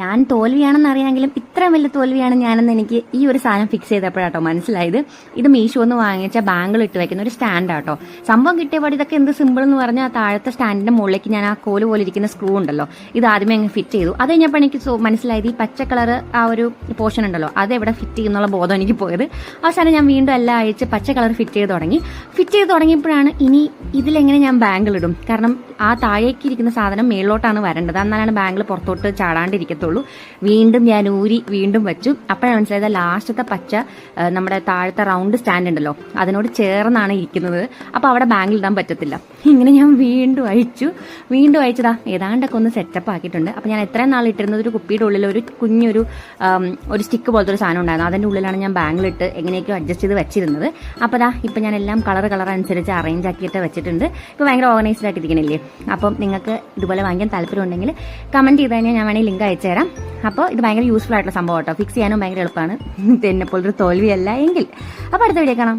ഞാൻ തോൽവിയാണെന്ന് അറിയാമെങ്കിലും ഇത്ര വലിയ തോൽവിയാണ് ഞാനെന്ന് എനിക്ക് ഈ ഒരു സാധനം ഫിക്സ് ചെയ്തപ്പോഴാട്ടോ മനസ്സിലായത്. ഇത് മീഷോ എന്ന് വാങ്ങിച്ച ബാങ്കിൾ ഇട്ട് വെക്കുന്ന ഒരു സ്റ്റാൻഡാട്ടോ. സംഭവം കിട്ടിയപാട് ഇതൊക്കെ എന്ത് സിമ്പിൾ എന്ന് പറഞ്ഞാൽ ആ താഴത്തെ സ്റ്റാൻഡിന്റെ മുകളിലേക്ക് ഞാൻ ആ കോല് പോലെ ഇരിക്കുന്ന സ്ക്രൂ ഉണ്ടല്ലോ, ഇത് ആദ്യമേ അങ്ങ് ഫിറ്റ് ചെയ്തു. അത് കഴിഞ്ഞപ്പോൾ എനിക്ക് മനസ്സിലായത് ഈ പച്ച കളർ ആ ഒരു പോർഷൻ ഉണ്ടല്ലോ അത് എവിടെ ഫിറ്റ് ചെയ്യുന്നുള്ള ബോധം എനിക്ക് പോയത്. അവസാനം ഞാൻ വീണ്ടും എല്ലാം അയച്ച് പച്ച കളർ ഫിറ്റ് ചെയ്ത് തുടങ്ങിയപ്പോഴാണ് ഇനി ഇതിലെങ്ങനെ ഞാൻ ബാങ്കിൾ ഇടും. കാരണം ആ താഴേക്ക് ഇരിക്കുന്ന സാധനം മേളിലോട്ടാണ് വരേണ്ടത്, എന്നാലാണ് ബാങ്കിൾ പുറത്തോട്ട് ചാടാണ്ടിരിക്കത്തുള്ളൂ. വീണ്ടും ഞാൻ ഊരി വീണ്ടും വെച്ചു. അപ്പോഴാണ് മനസ്സിലായത് ലാസ്റ്റത്തെ പച്ച നമ്മുടെ താഴത്തെ റൗണ്ട് സ്റ്റാൻഡ് ഉണ്ടല്ലോ അതിനോട് ചേർന്നാണ് ഇരിക്കുന്നത്. അപ്പോൾ അവിടെ ബാങ്കിൽ ഇടാൻ പറ്റത്തില്ല. ഇങ്ങനെ ഞാൻ വീണ്ടും അയച്ചതാ ഏതാണ്ടൊക്കെ ഒന്ന് സെറ്റപ്പ് ആക്കിയിട്ടുണ്ട്. അപ്പോൾ ഞാൻ എത്രയും നാൾ ഇട്ടിരുന്നത് ഒരു കുപ്പിയുടെ ഉള്ളിൽ ഒരു കുഞ്ഞൊരു ഒരു സ്റ്റിക്ക് പോലത്തെ ഒരു സാധനം ഉണ്ടായിരുന്നു. അതിൻ്റെ ഉള്ളിലാണ് ഞാൻ ബാങ്കിലിട്ട് എങ്ങനെയൊക്കെ അഡ്ജസ്റ്റ് ചെയ്ത് വെച്ചിരുന്നത്. അപ്പോൾ ഇപ്പം ഞാൻ എല്ലാം കളർ അനുസരിച്ച് അറേഞ്ച് ആക്കിയിട്ട് വെച്ചിട്ടുണ്ട്. ഇപ്പോൾ ഭയങ്കര ഓർഗനൈസ്ഡ് ആക്കിയിരിക്കണില്ലേ. അപ്പം നിങ്ങൾക്ക് ഇതുപോലെ വാങ്ങിക്കാൻ താല്പര്യം ഉണ്ടെങ്കിൽ കമൻറ്റ് ചെയ്ത് കഴിഞ്ഞാൽ ഞാൻ വേണമെങ്കിൽ ലിങ്ക് അയച്ചു തരാം. അപ്പോൾ ഇത് ഭയങ്കര യൂസ്ഫുൾ ആയിട്ടുള്ള സംഭവം കേട്ടോ. ഫിക്സ് ചെയ്യാനും ഭയങ്കര എളുപ്പമാണ്. എന്നെപ്പോലൊരു തോൽവിയല്ല എങ്കിൽ. അപ്പോൾ അടുത്ത വീഡിയോ കാണാം.